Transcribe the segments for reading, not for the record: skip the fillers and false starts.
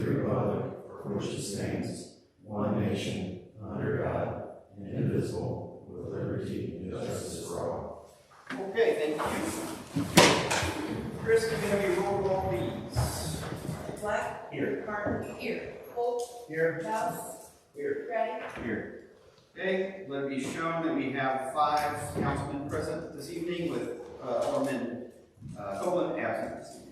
the republic for which it stands, one nation, under God, indivisible, with liberty and justice for all. Okay, thank you. Chris, can we have your roll call, please? Black. Here. Martin. Here. Holt. Here. Rouse. Here. Ready. Here. Okay, let it be shown that we have 5 councilmen present this evening with Alderman Copeland absent this evening.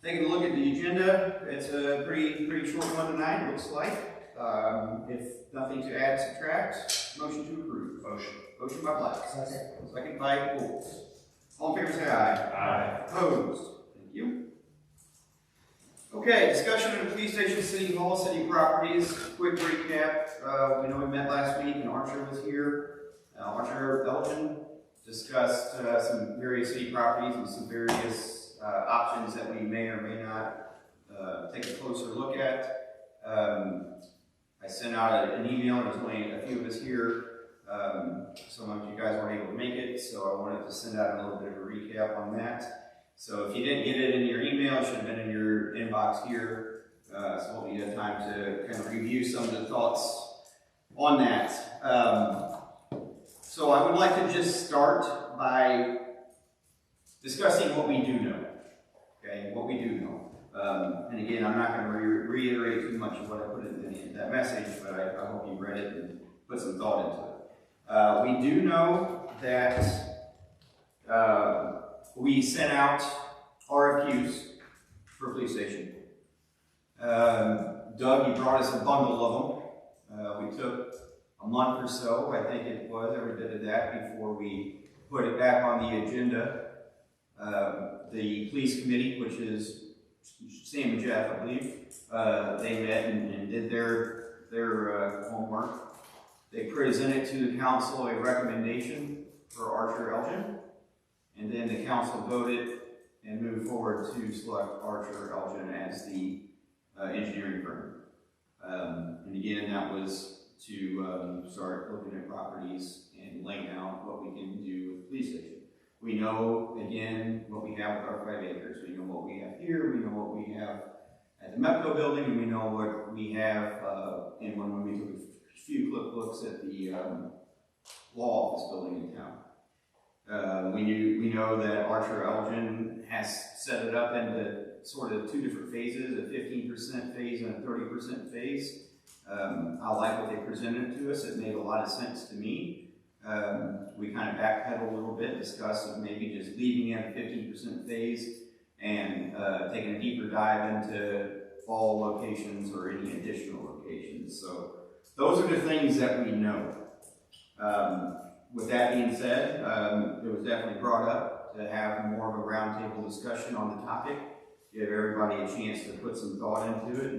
Taking a look at the agenda, it's a pretty short one tonight, it looks like. If nothing to add, subtract, motion to approve. Motion by Black. Second by Holt. All in favor say aye. Aye. Opposed? Thank you. Okay, discussion of the police station, city hall, city properties. Quick recap. We know we met last week and Archer was here. Archer Elgin discussed some various city properties and some various options that we may or may not take a closer look at. I sent out an email. There's only a few of us here. Some of you guys weren't able to make it, so I wanted to send out a little bit of a recap on that. So if you didn't get it in your email, it should have been in your inbox here. So hopefully you had time to kind of review some of the thoughts on that. So I would like to just start by discussing what we do know. Okay, what we do know. And again, I'm not going to reiterate too much of what I put in that message, but I hope you read it and put some thought into it. We do know that we sent out RFQs for police station. Doug, you brought us a bundle of them. We took a month or so, I think it was, every bit of that before we put it back on the agenda. The police committee, which is Sam and Jeff, I believe, they met and did their homework. They presented to the council a recommendation for Archer Elgin, and then the council voted and moved forward to select Archer Elgin as the engineering firm. And again, that was to start looking at properties and laying out what we can do with the police station. We know, again, what we have with our 5 acres. We know what we have here, we know what we have at the MEPCO building, and we know what we have, and when we took a few quick looks at the law office building in town. We know that Archer Elgin has set it up into sort of 2 different phases, a 15% phase and a 30% phase. I like what they presented to us. It made a lot of sense to me. We kind of backpedaled a little bit, discussed maybe just leaving it at 15% phase and taking a deeper dive into all locations or any additional locations. So those are the things that we know. With that being said, it was definitely brought up to have more of a roundtable discussion on the topic, give everybody a chance to put some thought into it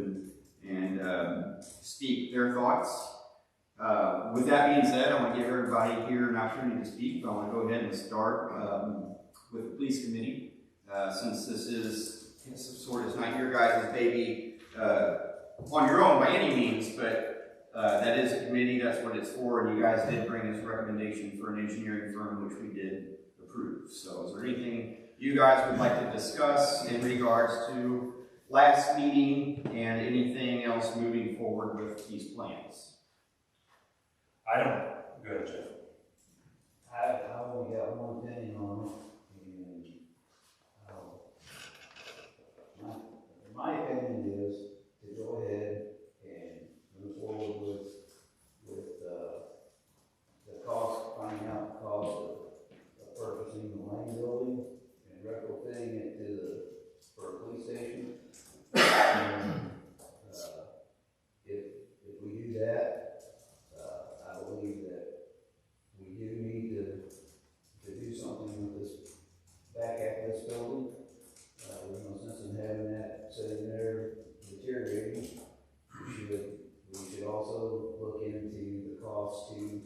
and speak their thoughts. With that being said, I want to give everybody here an opportunity to speak. I want to go ahead and start with the police committee. Since this is sort of not your guys' baby on your own by any means, but that is a committee, that's what it's for, and you guys did bring this recommendation for an engineering firm, which we did approve. So is there anything you guys would like to discuss in regards to last meeting and anything else moving forward with these plans? I don't. Go ahead, Jeff. I only got one opinion on it, and my opinion is to go ahead and move forward with the cost, finding out the cost of purchasing the lane building and retrofitting it for a police station. And, if we do that, I believe that we do need to do something with this back half of this building. There's no sense in having that sitting there deteriorating. We should also look into the cost to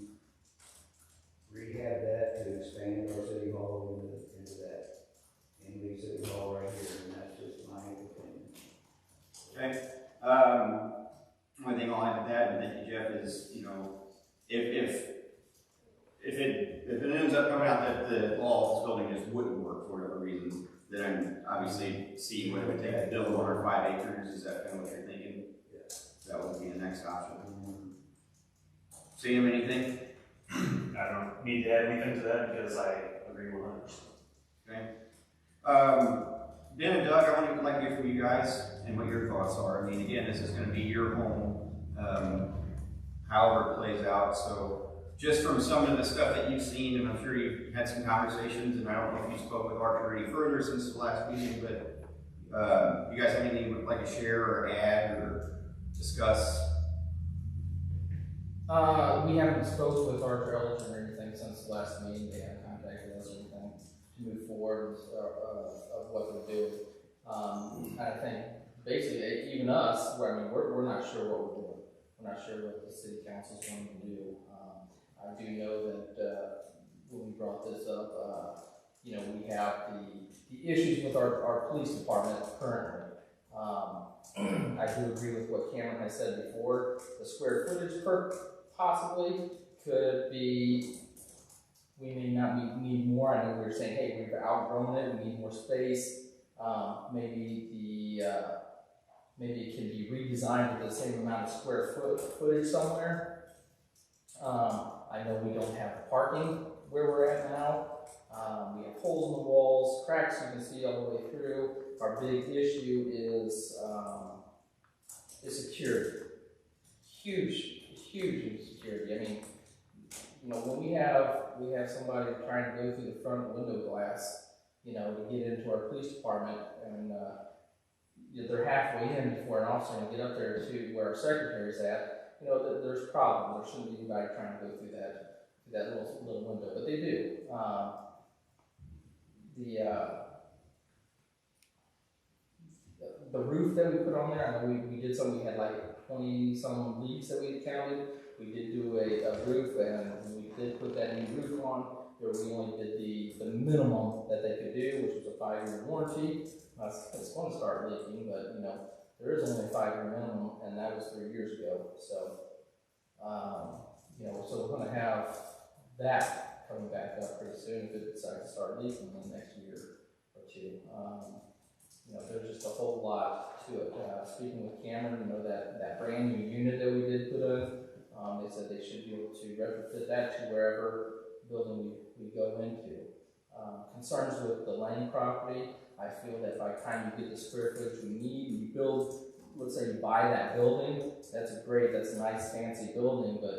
rehab that, to expand our city hall into that new city hall right here, and that's just my opinion. Okay. One thing I'll add to that, and thank you, Jeff, is, you know, if it ends up coming out that the law office building just wouldn't work for whatever reason, then obviously see what it would take to build 1 or 5 acres. Is that kind of what you're thinking? Yeah. That would be the next option. Sam, anything? I don't need to add anything to that because I agree 100%. Okay. Ben and Doug, I would like to hear from you guys and what your thoughts are. I mean, again, this is going to be your home, however it plays out. So just from some of the stuff that you've seen, and I'm sure you've had some conversations, and I don't know if you spoke with Archer any further since the last meeting, but you guys have anything you would like to share or add or discuss? We haven't spoken with Archer Elgin or anything since the last meeting. They haven't contacted us or anything to move forward of what they're doing. I think basically, even us, we're not sure what we're doing. We're not sure what the city council's going to do. I do know that when we brought this up, we have the issues with our police department currently. I do agree with what Cameron has said before. The square footage possibly could be, we may not need more. I know we were saying, hey, we've outgrown it, we need more space. Maybe it can be redesigned with the same amount of square footage somewhere. I know we don't have parking where we're at now. We have holes in the walls, cracks you can see all the way through. Our big issue is security. Huge insecurity. I mean, when we have somebody trying to go through the front window glass, to get into our police department, and they're halfway in before an officer can get up there to where our secretary's at. There's problems. There shouldn't be anybody trying to go through that little window, but they do. The roof that we put on there, I know we did some. We had like 20-some leaks that we had counted. We did do a roof, and we did put that new roof on. Where we only did the minimum that they could do, which was a 5-year warranty. It's going to start leaking, but there is only a 5-year minimum, and that was 3 years ago. So, so we're going to have that coming back up pretty soon if it decides to start leaking in the next year or two. There's just a whole lot to it. Speaking with Cameron, that brand new unit that we did put in, they said they should be able to retrofit that to wherever building we go into. Concerns with the Lane property, I feel that by the time you get the square footage we need, and you build, let's say you buy that building, that's a nice fancy building, but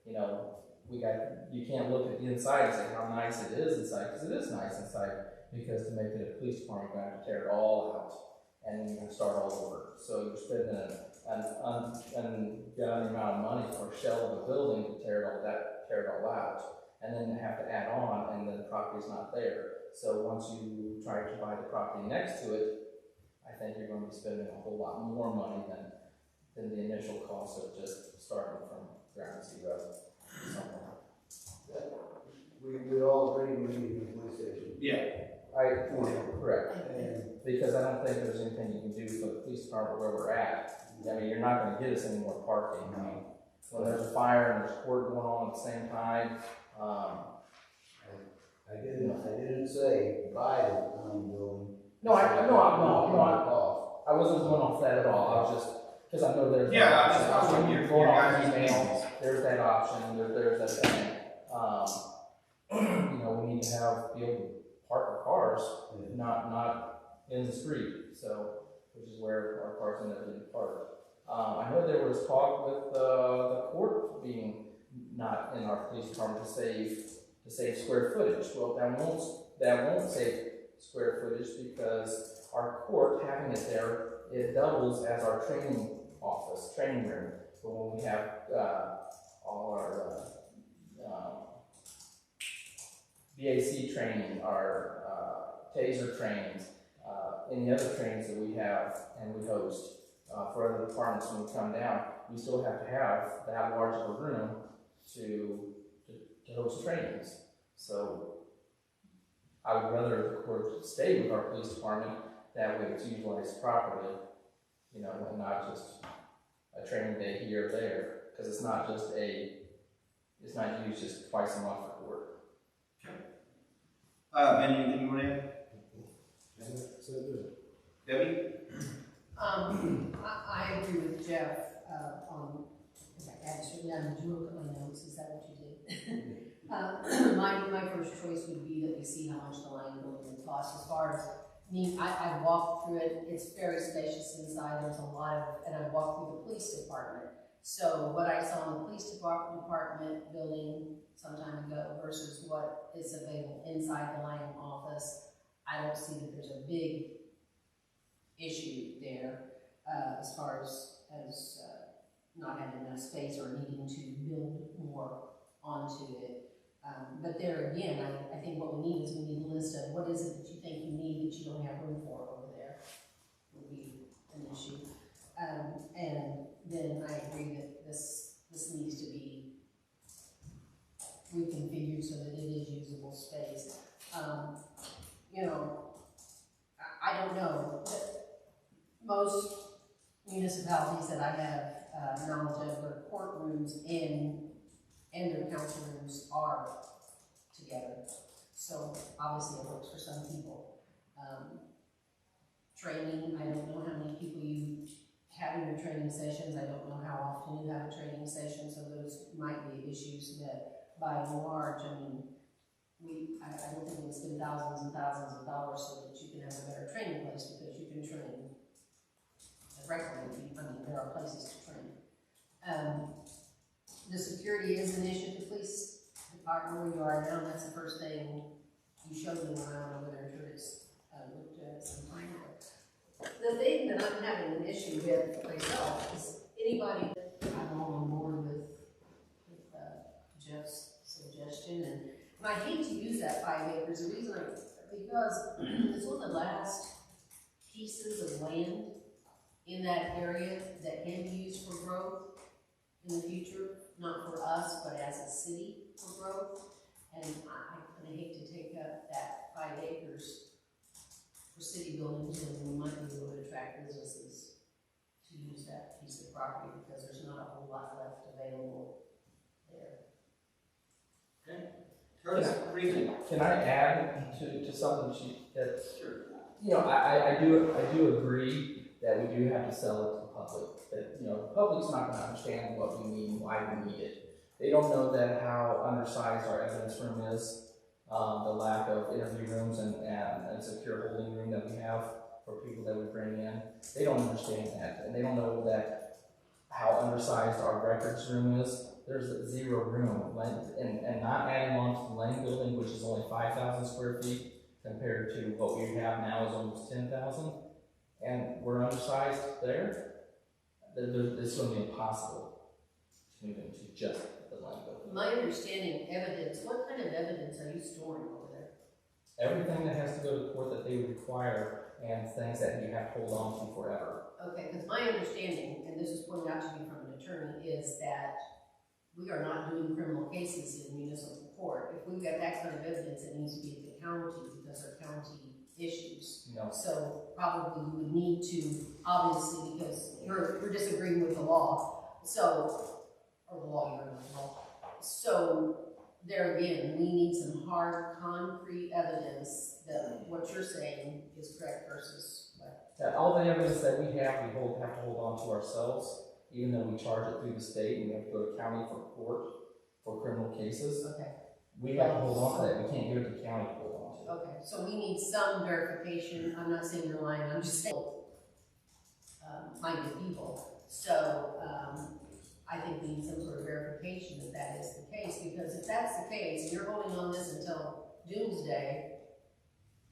you can't look at the inside and say how nice it is inside, because it is nice inside, because to make it a police department, you're going to have to tear it all out, and you can start all over. So you're spending an ungodly amount of money for a shell of a building to tear it all out. And then you have to add on, and then the property's not there. So once you try to buy the property next to it, I think you're going to be spending a whole lot more money than the initial cost of just starting from ground zero somewhere. We all agree we need a police station. Yeah. Correct. Because I don't think there's anything you can do for the police department where we're at. I mean, you're not going to get us any more parking. I mean, when there's a fire and there's court going on at the same time, I didn't say buy the building. No, I wasn't going off that at all. I was just, because I know there's Yeah, that that's option. what your Going off guys' emails, there's that option, there's that thing. We need to be able to park our cars, not in the street, so, which is where our cars end up being parked. I know there was talk with the court being not in our police department to save square footage. Well, that won't save square footage because our court, having it there, it doubles as our training room. But when we have all our BAC training, our TASER trainings, any other trainings that we have and we host for other departments when we come down, we still have to have that large of a room to host trainings. So I would rather the court stay with our police department, that way it's utilized properly, and not just a training day here or there, because it's not used just twice a month for court. Anything you want to add? So good. Debbie? I agree with Jeff, on, actually, now, did you look at my notes, is that what you did? My first choice would be that we see how much the land building would cost. As far as me, I walked through it, it's very spacious inside, there's a lot of, and I walked through the police department. So what I saw in the police department building some time ago versus what is available inside the Lang office, I don't see that there's a big issue there, as far as not having enough space or needing to build more onto it. But there again, I think what we need is we need a list of what is it that you think you need that you don't have room for over there, would be an issue. And then I agree that this needs to be reconfigured so that it is usable space. You know, I don't know. Most municipalities that I have knowledge of, their courtrooms and their council rooms are together. So obviously it works for some people. Training, I don't know how many people you have in your training sessions. I don't know how often you have a training session, so those might be issues that by and large, I mean, I don't think we spend thousands and thousands of dollars so that you can have a better training place, because you can train regularly. I mean, there are places to train. The security is an issue at the police department where you are now, and that's the first thing you showed me when I went over there and looked at it some time ago. The thing that I'm having an issue with myself is anybody that I'm all on board with Jeff's suggestion, and I hate to use that 5 acres. The reason because it's one of the last pieces of land in that area that can be used for growth in the future, not for us, but as a city for growth. And I kind of hate to take up that 5 acres for city buildings when we might be able to attract businesses to use that piece of property, because there's not a whole lot left available there. Okay. Curtis, what do you think? Can I add to something that, Sure. you know, I do agree that we do have to sell it to the public. That, you know, the public's not going to understand what we need and why we need it. They don't know that how undersized our evidence room is, the lack of interview rooms and secure holding room that we have for people that we bring in. They don't understand that, and they don't know that how undersized our records room is. There's 0 room, and not adding on to the Lang building, which is only 5,000 square feet, compared to what we have now is almost 10,000, and we're undersized there. It's going to be impossible to move into just the Lang building. My understanding, evidence, what kind of evidence are you storing over there? Everything that has to go to court that they would require, and things that you have to hold on to forever. Okay, because my understanding, and this is pointed out to me from an attorney, is that we are not doing criminal cases in municipal court. If we've got that kind of evidence, it needs to be at the county, because they're county issues. No. So probably you would need to, obviously, because you're disagreeing with the law, so, or the law, you're not the law. So there again, we need some hard, concrete evidence that what you're saying is correct versus what. That all the evidence that we have to hold on to ourselves, even though we charge it through the state and we have to go to county for court for criminal cases. Okay. We have to hold on to that. We can't give it to county to hold on to. Okay, so we need some verification. I'm not saying you're lying, I'm just saying minded people. So I think we need some sort of verification that that is the case, because if that's the case, and you're holding on this until doomsday,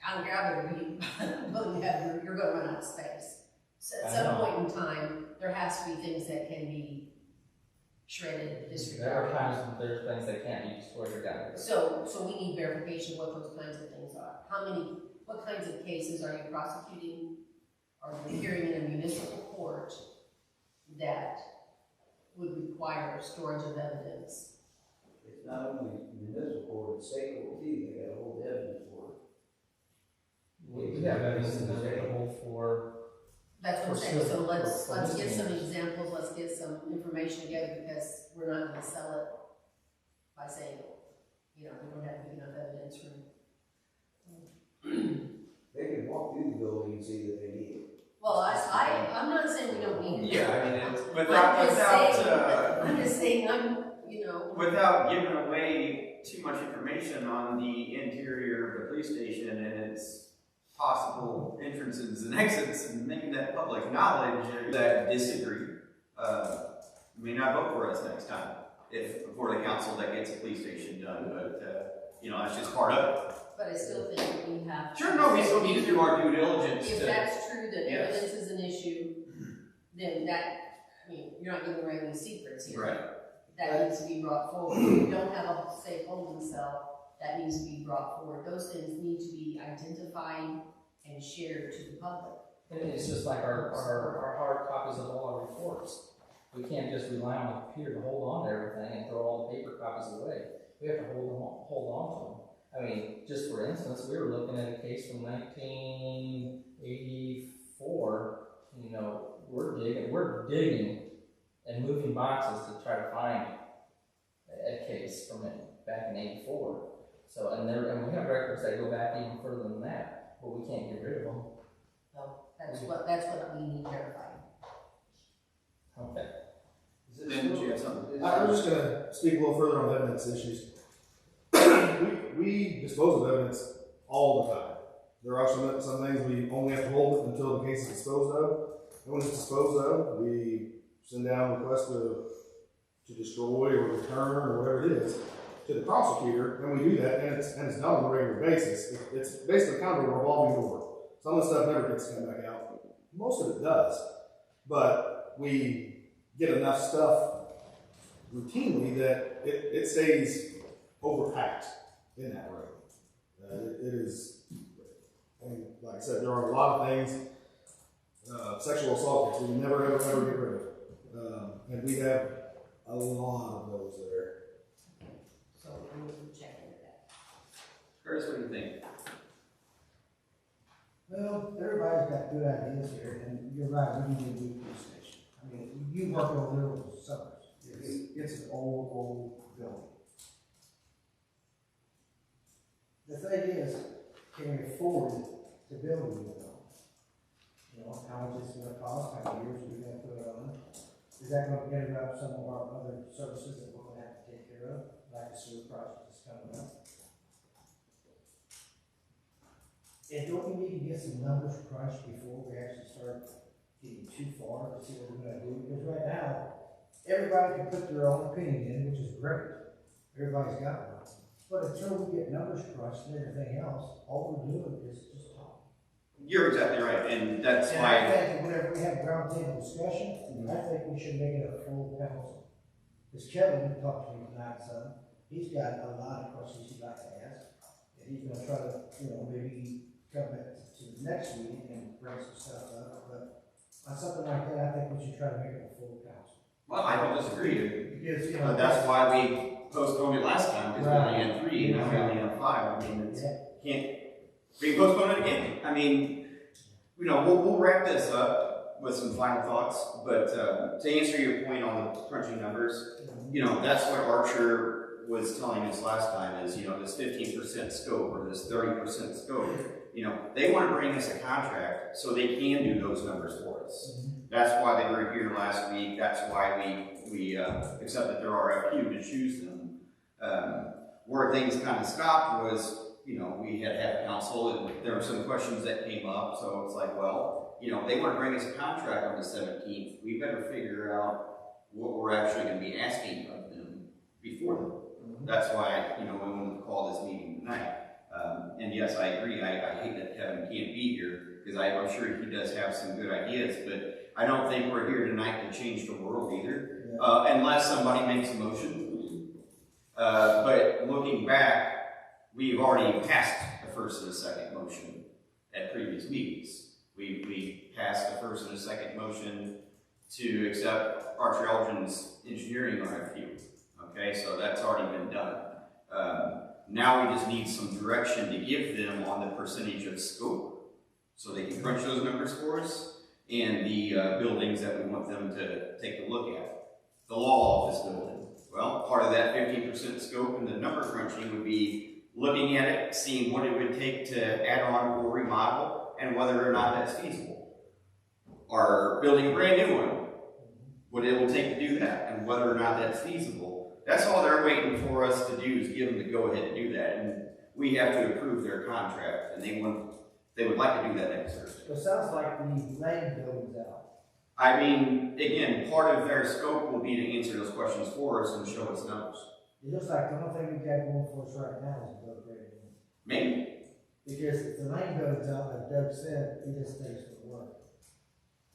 I don't care how big a building you have, you're going to run out of space. So at some point in time, there has to be things that can be shredded, disregarded. There's things that can't be destroyed down here. So we need verification of what those kinds of things are. What kinds of cases are you prosecuting or hearing in a municipal court that would require storage of evidence? It's not only municipal court, it's state court too, they got a whole evidence for it. We have evidence available for. That's what I'm For saying, so sure. let's For get some misdemeanors. examples, let's get some information together, because we're not gonna sell it by saying, you know, we don't have enough evidence for. They can walk through the building and see that they need it. Well, I'm not saying we don't need it. Yeah, I mean, it's I'm just saying, you know. without giving away too much information on the interior of the police station and its possible entrances and exits and making that public knowledge that disagree, may not vote for us next time if for the council that gets a police station done, but you know, that's just part of it. But I still think we have. Sure, no, we still need to do our due diligence. If that's true, that Yes. evidence is an issue, then that, I mean, you're not giving away any secrets here. Right. That needs to be brought forward. If you don't have a safe holding cell, that needs to be brought forward. Those things need to be identified and shared to the public. And it's just like our hard copies of all our reports. We can't just rely on the computer to hold on to everything and throw all the paper copies away. We have to hold on to them. I mean, just for instance, we were looking at a case from 1984. You know, we're digging and moving boxes to try to find a case from it back in '84. So, and we have records that go back even further than that, but we can't get rid of them. So that's what we need verified. Okay. Then did you have something? I was just gonna speak a little further on evidence issues. we dispose of evidence all the time. There are some things we only have to hold it until the case is disposed of. And when it's disposed of, we send down a request to destroy or return or whatever it is to the prosecutor, and we do that, and it's done on a regular basis. It's basically kind of a revolving door. Some of the stuff never gets to come back out. Most of it does, but we get enough stuff routinely that it stays overpacked in that room. It is, I mean, like I said, there are a lot of things, sexual assault kits we never ever get rid of. And we have a lot of those there. So we need to check into that. Curtis, what do you think? Well, everybody's got good ideas here, and you're right, we need a new police station. I mean, you work over there with the suburbs. It's an old building. The thing is, can we afford to build a new building? You know, how much it's gonna cost, how many years we're gonna put it on? Is that gonna interrupt some of our other services that we're gonna have to take care of, like the sewer project that's coming up? And don't we need to get some numbers crunched before we actually start getting too far to see what we're gonna do? Because right now, everybody can put their own opinion in, which is great. Everybody's got one. But until we get numbers crunched and everything else, all we're doing is just talk. You're exactly right, and that's And I why. think that whenever we have roundtable discussion, I think we should make it a full council. Because Kevin talked to me tonight, son, he's got a lot of questions he'd like to ask. And he's gonna try to, maybe come back to the next meeting and bring some stuff up, but on something like that, I think we should try to make it a full council. Well, I don't disagree. Because, That's why we postponed it last time, because we only had 3, and now we only have 5. I mean, we can postpone it again. I mean, we'll wrap this up with some final thoughts, but to answer your point on the crunching numbers, that's what Archer was telling us last time is, this 15% scope or this 30% scope, they want to bring us a contract so they can do those numbers for us. That's why they were here last week. That's why we accepted their RFQ to choose them. Where things kind of stopped was, we had council and there were some questions that came up. So it's like, well, they want to bring us a contract on the 17th. We better figure out what we're actually going to be asking of them before them. That's why, we wanted to call this meeting tonight. And yes, I agree. I hate that Kevin can't be here because I'm sure he does have some good ideas, but I don't think we're here tonight to change the world either, unless somebody makes a motion. But looking back, we've already passed the first and the second motion at previous meetings. We passed the first and the second motion to accept Archer Elgin's engineering RFQ. Okay, so that's already been done. Now we just need some direction to give them on the percentage of scope so they can crunch those numbers for us and the buildings that we want them to take a look at. The law office building. Well, part of that 15% scope and the number crunching would be looking at it, seeing what it would take to add on or remodel, and whether or not that's feasible. Or building a brand new one, what it will take to do that, and whether or not that's feasible. That's all they're waiting for us to do, is give them the go-ahead to do that, and we have to approve their contract, and they would like to do that next Thursday. So it sounds like the land building's out. I mean, again, part of their scope will be to answer those questions for us and show us numbers. It looks like the only thing we've got going for us right now is the upgrade. Maybe. Because if the land building's out, like Doug said, it just takes for work.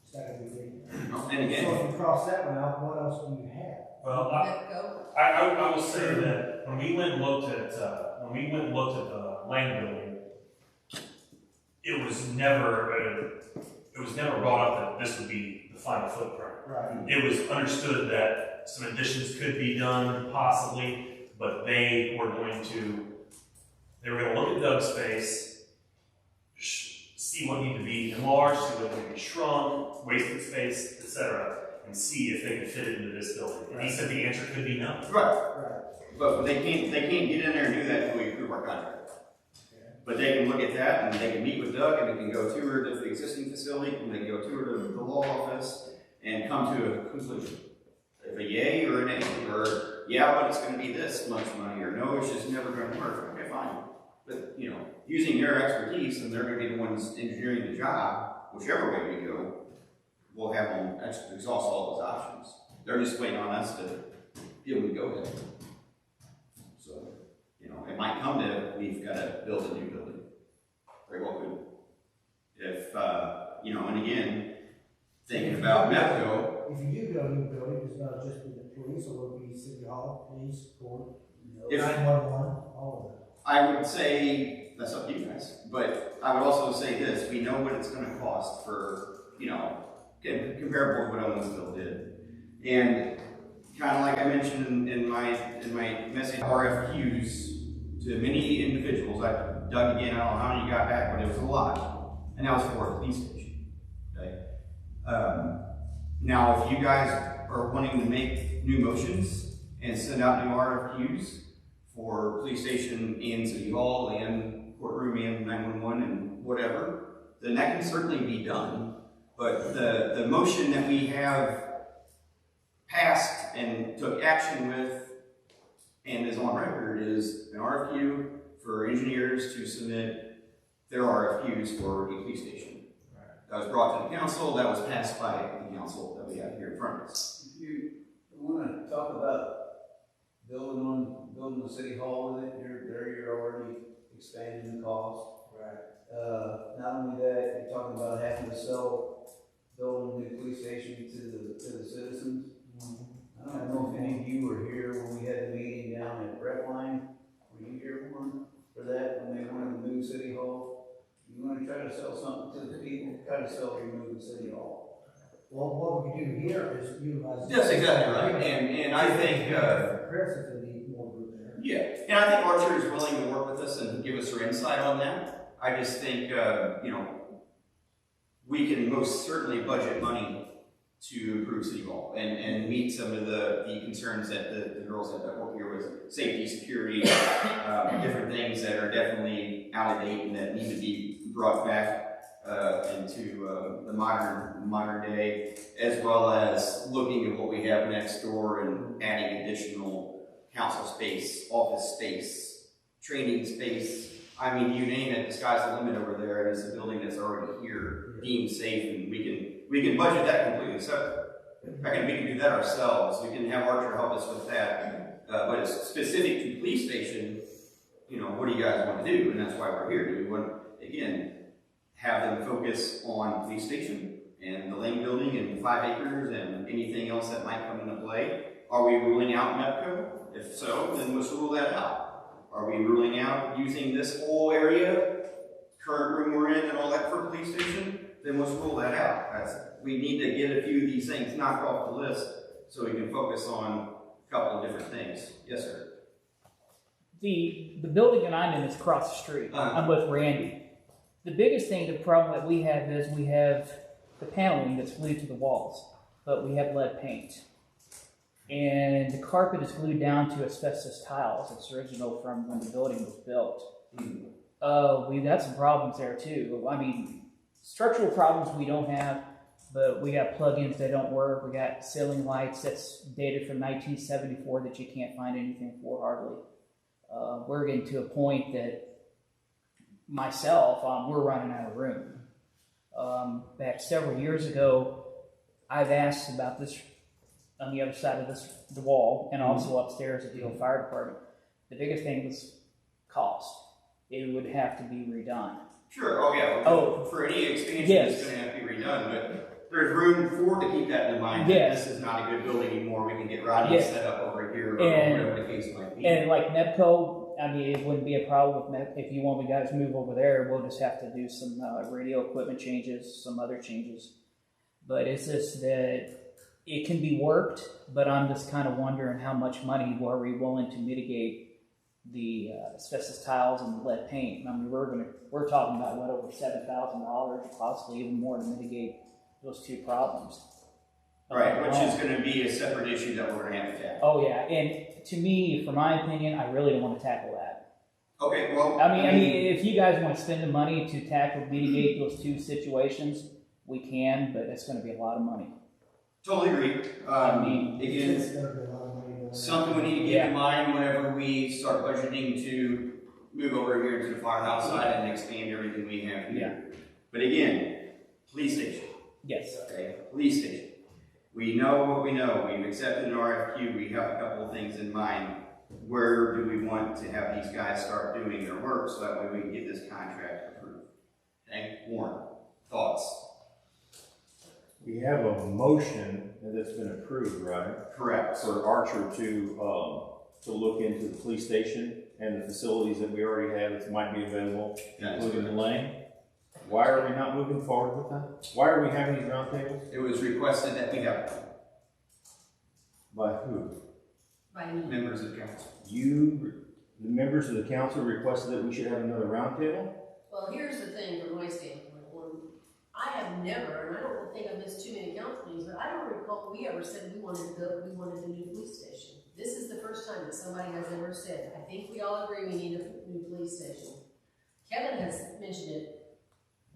It's not gonna be big. And So again, if you cross that one out, what else do you have? Well, Go. I will say that when we went and looked at the land building, it was never brought up that this would be the final footprint. Right. It was understood that some additions could be done possibly, but they were going to look at Doug's space, see what needed to be enlarged, see what needed to be shrunk, wasted space, etc., and see if they could fit it into this building. And he said the answer could be no. right. Right. But they can't get in there and do that until we approve our contract. But they can look at that, and they can meet with Doug, and we can go tour the existing facility, and they can go tour the law office, and come to a conclusion. If a yay or a nay, or yeah, but it's gonna be this much money, or no, it's just never gonna work, okay, fine. But, you know, using their expertise, and they're gonna be the ones engineering the job, whichever way we go, we'll have them exhaust all those options. They're just waiting on us to give them the go-ahead. So, you know, it might come to, we've gotta build a new building. Very well could. If, you know, and again, thinking about MEPCO, If you do build a new building, it's not just be the police, or will it be city hall, police, court, If- 911, all of it. I would say, that's up to you guys, but I would also say this, we know what it's gonna cost for, you know, comparable to what Owensville did. And kind of like I mentioned in my message, RFQs to many individuals, I dug again, I don't know how many you got back, but it was a lot. And that was for a police station, okay? Now, if you guys are wanting to make new motions and send out new RFQs for police station and city hall and courtroom and 911 and whatever, then that can certainly be done. But the motion that we have passed and took action with and is on record is an RFQ for engineers to submit their RFQs for a police station. That was brought to the council, that was passed by the council that we have here in front of us. If you wanna talk about building the city hall with it, you're already expanding the cost. Right. Not only that, you're talking about having to sell, building a new police station to the citizens. I don't know if any of you were here when we had the meeting down at Redline. Were you here for that, when they wanted to move city hall? You wanna try to sell something to the people, try to sell your move city hall. Well, what we can do here is utilize. That's exactly right, and I think, Chris is gonna need more room there. yeah, and I think Archer is willing to work with us and give us her insight on that. I just think, you know, we can most certainly budget money to improve City Hall and meet some of the concerns that the girls that work here with safety, security, different things that are definitely out of date and that need to be brought back into the modern day, as well as looking at what we have next door and adding additional council space, office space, training space. I mean, you name it, the sky's the limit over there, and it's a building that's already here, deemed safe, and we can budget that completely separate. We can do that ourselves. We can have Archer help us with that. But it's specific to police station, you know, what do you guys want to do? And that's why we're here. Do we want, again, have them focus on police station and the lane building and 5 acres and anything else that might come into play? Are we ruling out MEPCO? If so, then let's rule that out. Are we ruling out using this whole area, current room we're in and all that for police station? Then let's rule that out. We need to get a few of these things knocked off the list so we can focus on a couple of different things. Yes, sir. The building that I'm in is across the street. I'm with Randy. The biggest thing, the problem that we have is we have the paneling that's glued to the walls, but we have lead paint. and the carpet is glued down to asbestos tiles. It's original from when the building was built. We've got some problems there too. I mean, structural problems we don't have, but we got plugins that don't work. We got ceiling lights that's dated from 1974 that you can't find anything for hardly. We're getting to a point that myself, we're running out of room. Back several years ago, I've asked about this on the other side of the wall, and also upstairs at the old fire department. The biggest thing was cost. It would have to be redone. Sure, oh yeah, Oh, for any expansion, yes. it's gonna have to be redone, but there's room to keep that in mind, that Yes. this is not a good building anymore, we can get Rodney Yes. set up over here, or And- whatever the case might be. And like Medco, I mean, it wouldn't be a problem with if you want me guys to move over there, we'll just have to do some radio equipment changes, some other changes. But it's just that it can be worked, but I'm just kind of wondering how much money are we willing to mitigate the asbestos tiles and the lead paint. I mean, we're talking about what, over $7,000, possibly even more, to mitigate those two problems. Right, which is gonna be a separate issue that we're gonna have to tackle. Oh yeah, and to me, for my opinion, I really don't want to tackle that. Okay, well. I mean, if you guys want to spend the money to tackle, mitigate those two situations, we can, but it's going to be a lot of money. Totally agree. I mean, Again, It's gonna be a lot of money going something we need to keep in mind whenever we start budgeting to move over here to the firehouse side and expand everything we have here. But again, police station, Yes. okay, police station. We know what we know, we've accepted an RFQ, we have a couple of things in mind. Where do we want to have these guys start doing their work, so that way we can get this contract approved? Okay, Warren, thoughts? We have a motion that's been approved, right? Correct. For Archer to look into the police station and the facilities that we already have that might be available, Yes. including the lane. Why are we not moving forward with that? Why are we having these roundtables? It was requested that we have By who? By me. members of council. You, the members of the council requested that we should have another roundtable? Well, here's the thing from my standpoint. I have never, and I don't think I've missed too many council meetings, but I don't recall we ever said we wanted a new police station. This is the first time that somebody has ever said, I think we all agree we need a new police station. Kevin has mentioned it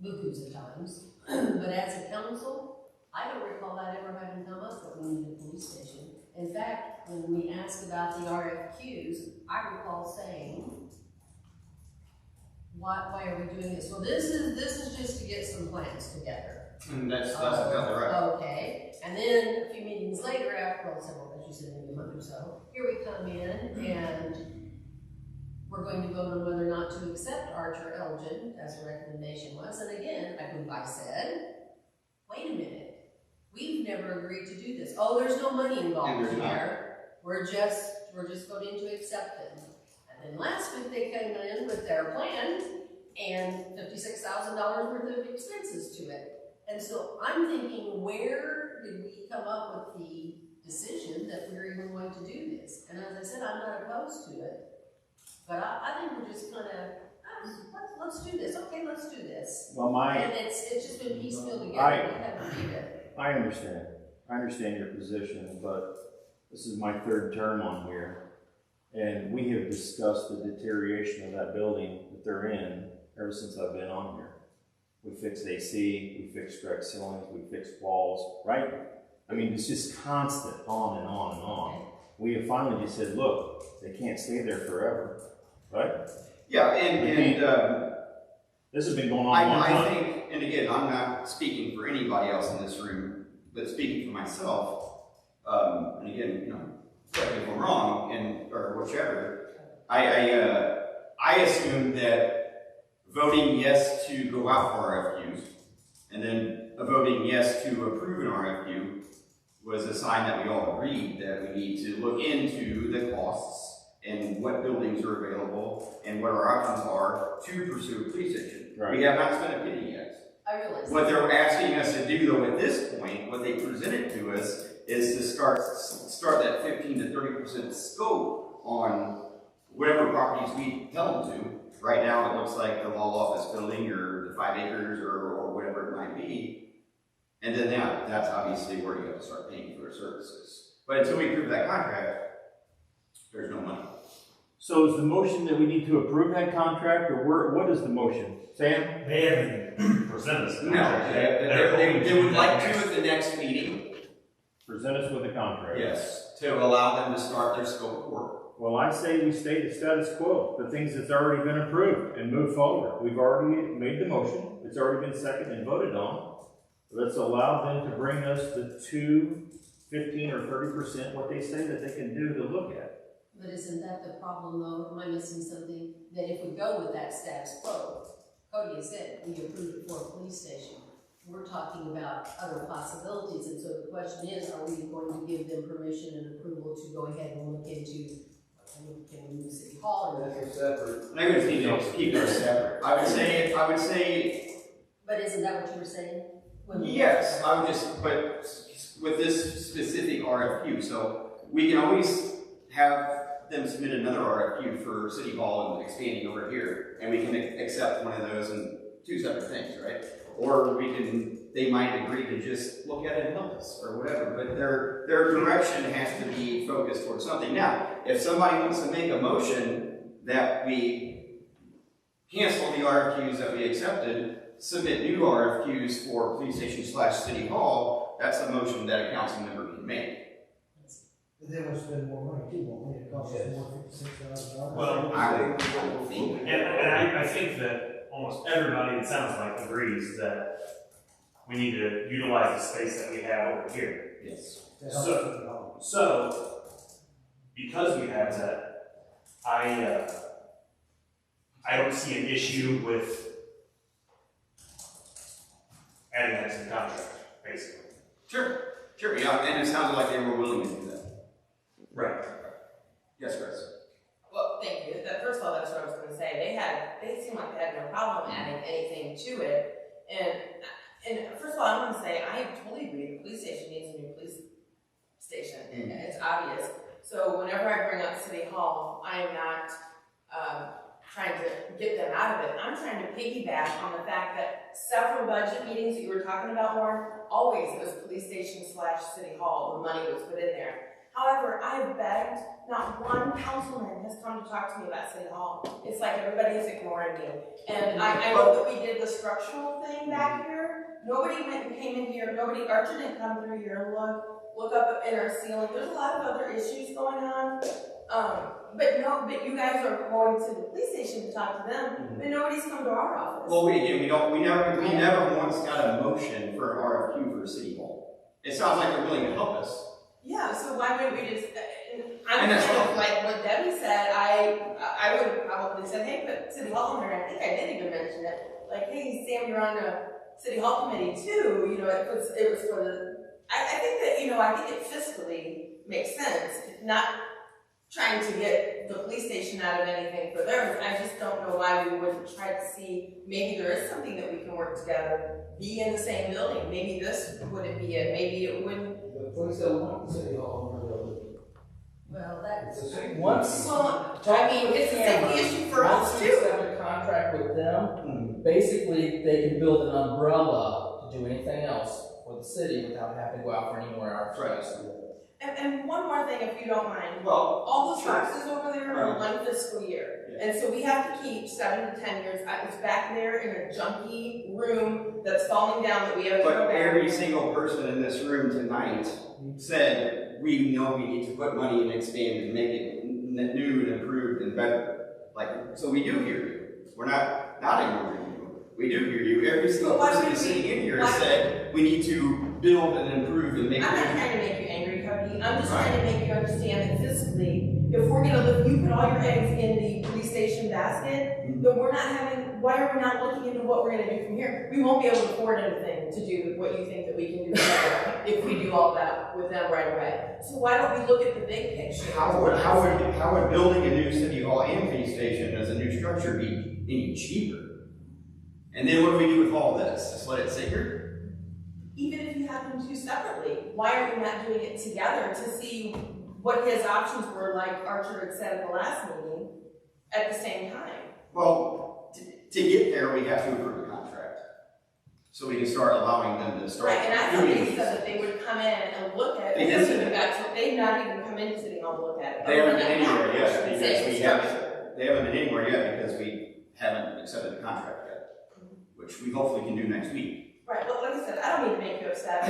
bukus of times, but as a council, I don't recall that ever having come up that we need a police station. In fact, when we asked about the RFQs, I recall saying, why are we doing this? Well, this is just to get some plans together. And that's about right. Okay, and then a few meetings later, after, several, as you said, maybe a month or so, here we come in and we're going to vote on whether or not to accept Archer Elgin, as the recommendation was. And again, I believe I said, wait a minute, we've never agreed to do this. Oh, there's no money involved here. We're just voting to accept it. And then last week they came in with their plan and $56,000 worth of expenses to it. And so I'm thinking, where did we come up with the decision that we're even going to do this? And as I said, I'm not opposed to it, but I think we're just kind of, let's do this. Okay, let's do this. Well, And it's just been piecemeal together. We haven't read it. I understand your position, but this is my third term on here. And we have discussed the deterioration of that building that they're in ever since I've been on here. We fixed AC, we fixed cracked ceilings, we fixed walls, right? I mean, it's just constant, on and on and on. We have finally just said, look, they can't stay there forever, right? Yeah, This has been going on a long I time. think, and again, I'm not speaking for anybody else in this room, but speaking for myself, and again, correct me if I'm wrong, or whichever, I assumed that voting yes to go out for RFQs, and then voting yes to approve an RFQ was a sign that we all agreed that we need to look into the costs and what buildings are available and what our options are to pursue a police station. Right. We have not spent a penny yet. I realize What that. they're asking us to do, though, at this point, what they presented to us is to start that 15 to 30% scope on whatever properties we tell them to. Right now, it looks like the law office building or the 5 acres or whatever it might be. And then that's obviously where you have to start paying for their services. But until we approve that contract, there's no money. So is the motion that we need to approve that contract, or what is the motion? Sam? They haven't presented us. the No, contract yet. they would like to at the next meeting, Present us with a contract. yes, to allow them to start their scope of work. Well, I say we stay the status quo, the things that's already been approved, and move forward. We've already made the motion, it's already been seconded and voted on. Let's allow them to bring us the 15 or 30%, what they say that they can do to look at. But isn't that the problem though? Am I missing something? That if we go with that status quo, Cody has said, we approved it for a police station. We're talking about other possibilities, and so the question is, are we going to give them permission and approval to go ahead and look into, can we move City Hall or? That's a separate. I think we need to keep those separate. I would say, But isn't that what you were saying? yes, I would just, but with this specific RFQ, so we can always have them submit another RFQ for City Hall and expanding over here, and we can accept one of those and two separate things, right? Or they might agree to just look at it and help us, or whatever, but their direction has to be focused towards something. Now, if somebody wants to make a motion that we cancel the RFQs that we accepted, submit new RFQs for police station / City Hall, that's a motion that a council member can make. But then we'll spend more money too, won't we? It costs us more, $56,000. Well, I think. and I think that almost everybody, it sounds like, agrees that we need to utilize the space that we have over here. Yes. To help City Hall. So, because we have that, I don't see an issue with adding that to the contract, basically. Sure, yeah, and it sounded like they were willing to do that. Right. Yes, Chris? Well, thank you. First of all, that's what I was going to say. They seemed like they had no problem adding anything to it. And first of all, I want to say I totally agree. The police station needs a new police station. It's obvious. So whenever I bring up City Hall, I am not trying to get them out of it. I'm trying to piggyback on the fact that several budget meetings that you were talking about, Warren, always it was police station / City Hall. The money was put in there. However, I have begged, not one councilman has come to talk to me about City Hall. It's like everybody is ignoring me. And I know that we did the structural thing back here. Nobody went and came in here, Archer didn't come through here and look up in our ceiling. There's a lot of other issues going on. But you guys are going to the police station to talk to them, but nobody's come to our office. Well, we never once got a motion for an RFQ for City Hall. It sounds like they're willing to help us. Yeah, so why wouldn't we just, I'm kind of like what Debbie said, I would have probably said, hey, put City Hall in there. I think I did even mention it. Like, hey, Sam, you're on the City Hall committee too. You know, it was for the, I think that, I think it fiscally makes sense, not trying to get the police station out of anything for theirs. I just don't know why we wouldn't try to see, maybe there is something that we can work together, be in the same building. Maybe this wouldn't be it. Maybe it wouldn't. The police don't want the City Hall in their building. Well, that's. It's a safety Once, Well, I mean, it's a safety issue for us once we too. have a contract with them, basically they can build an umbrella to do anything else for the city without having to go out for any more RFPs. And one more thing, if you don't mind. Well, All those sure. boxes over there are one fiscal year. Yeah. And so we have to keep 7 to 10 years. It's back there in a junky room that's falling down that we have to but go back. every single person in this room tonight said, we know we need to put money and expand and make it new and improved and better. So we do hear you. We're not ignoring you. We do hear you. Every single But why person would sitting we- in here why- said, we need to build and improve and make I'm not it. trying to make you angry, Cody. I'm just trying to make you understand that fiscally, if we're gonna look, you put all your eggs in the police station basket, then why are we not looking into what we're gonna do from here? We won't be able to afford anything to do what you think that we can do together if we do all that with them right away. So why don't we look at the big picture? How would building a new City Hall and police station as a new structure be any cheaper? And then what do we do with all this? Just let it sit here? Even if you have them two separately, why are we not doing it together to see what his options were, like Archer had said at the last meeting, at the same time? Well, to get there, we have to approve the contract. so we can start allowing them to start Right, and I thought doing they these. said that they would come in and look at it. They did say They've not even come in to City Hall to look at it. They haven't been anywhere yet, Say because we construction. haven't, they haven't been anywhere yet because we haven't accepted the contract yet, which we hopefully can do next week. Right, well, like I said, I don't mean to make you upset.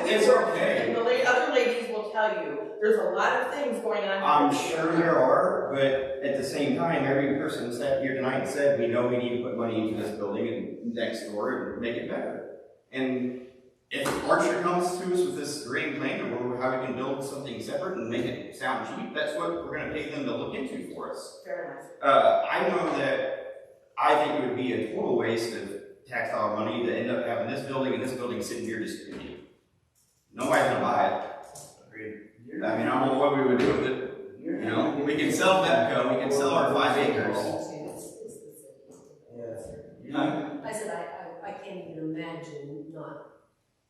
It's okay. And the other ladies will tell you, there's a lot of things going on. I'm sure there are, but at the same time, every person sat here tonight and said, we know we need to put money into this building and next door and make it better. And if Archer comes to us with this great plan of how we can build something separate and make it sound cheap, that's what we're gonna pay them to look into for us. Fair enough. I know that I think it would be a total waste of tax dollar money to end up having this building and this building sitting here just empty. Nobody's gonna buy it. Agreed. I mean, I don't know what we would do with it. You know, we can sell Metco, we can sell our 5 acres. I said, I can't even imagine not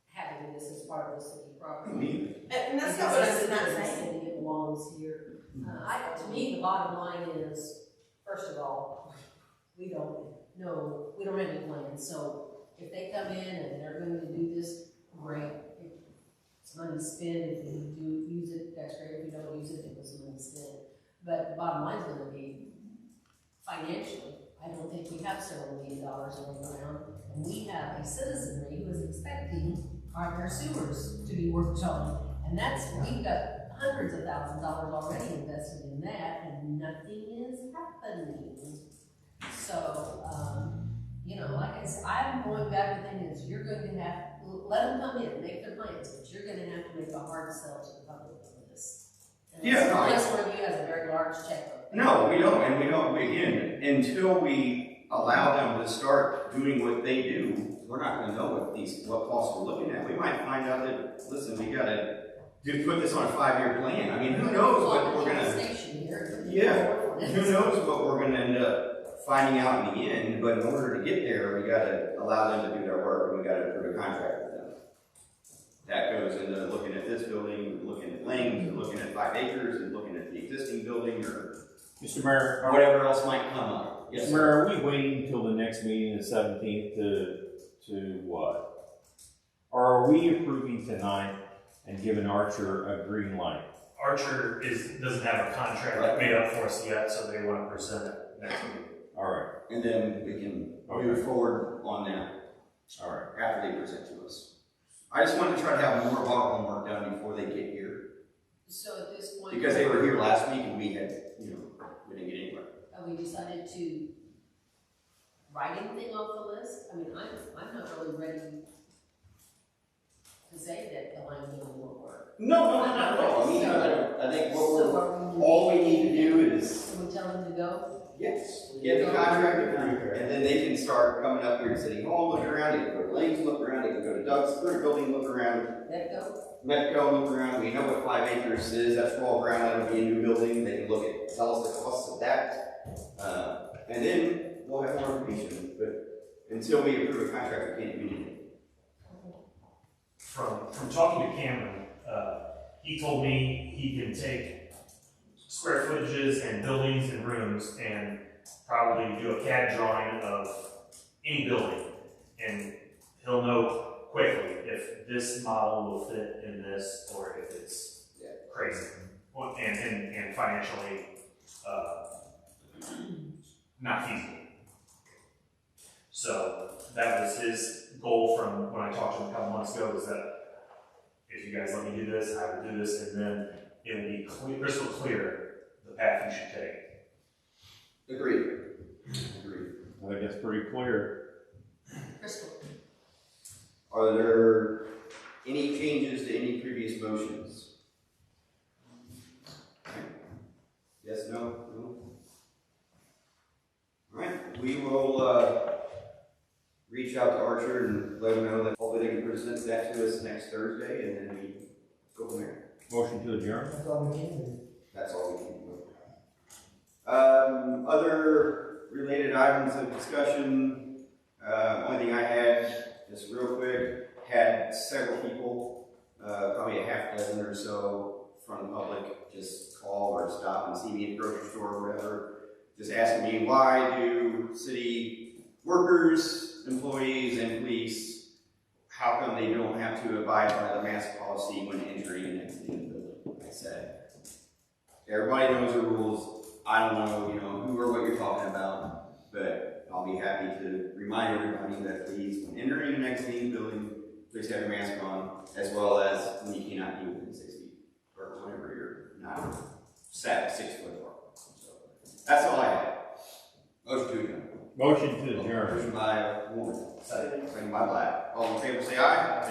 having this as part of the city property. And that's not what I'm not The saying. city, it belongs here. To me, the bottom line is, first of all, we don't have any plans, so if they come in and they're going to do this, great. If it's money spent, if we do use it, that's great. If we don't use it, it was money spent. But the bottom line is going to be financially. I don't think we have several $1 million laying around, and we have a citizenry who is expecting our sewers to be worked on, and we've got hundreds of thousands of dollars already invested in that, and nothing is happening. So, like I said, I'm going back to things, you're going to have, let them come in, make their plans, but you're going to have to make a hard sell to the public on this. Unless one of you has a very large checkbook. No, we don't, and we don't, again, until we allow them to start doing what they do, we're not gonna know what costs we're looking at. We might find out that, listen, we gotta put this on a 5-year plan. I mean, who knows what we're gonna, who knows what we're gonna end up finding out in the end, but in order to get there, we gotta allow them to do their work, and we gotta approve a contract with them. That goes into looking at this building, looking at lanes, and looking at 5 acres, and looking at the existing building, or Mr. Mayor, or whatever else might come up. Yes, Mr. Mayor, are we waiting until the next meeting, the 17th, to what? Or are we approving tonight and giving Archer a green light? Archer doesn't have a contract made up for us yet, so they want to present it next week. All right, and then we can move forward on that. all right. After they present to us. I just wanted to try to have more of our homework done before they get here. So at this point. Because they were here last week and we had, we didn't get anywhere. Have we decided to write anything off the list? I mean, I'm not really ready to say that the line building won't work. No, not at all. I mean, I think all we need to do is, Can we tell them to go? yes, get the contract approved, and then they can start coming up here to City Hall, look around, they can go to Lane's, look around, they can go to Doug's third building, look around, Let go? Metco, look around, we know what 5 acres is, that's 12 ground, that'll be a new building, they can look at, tell us the costs of that, and then we'll have more information, but until we approve a contract, we can't do anything. From talking to Cameron, he told me he can take square footages and buildings and rooms and probably do a CAD drawing of any building, and he'll know quickly if this model will fit in this or if it's crazy and financially not feasible. So that was his goal from when I talked to him a couple months ago, is that if you guys let me do this, I will do this, and then it will be crystal clear the path you should take. Agreed. I think that's pretty clear. Crystal. Are there any changes to any previous motions? Yes, no? No? Alright, we will reach out to Archer and let them know that hopefully they can present that to us next Thursday, and then we go from there. Motion to adjourn? That's all we can do. That's all we can do. Other related items of discussion, only thing I had, just real quick, had several people, probably a half dozen or so from the public, just call or stop and see me at the grocery store or whatever, just asking me, why do city workers, employees, and police how come they don't have to abide by the mask policy when entering and exiting the building? I said, everybody knows the rules. I don't know, who or what you're talking about, but I'll be happy to remind everybody that please, when entering and exiting the building, please have your mask on, as well as when you cannot be within 6 feet, or whenever you're not sat 6 foot apart. So, that's all I have. Motion to adjourn. Motion to adjourn. Motion by Warren, second by Black. All in favor, say aye.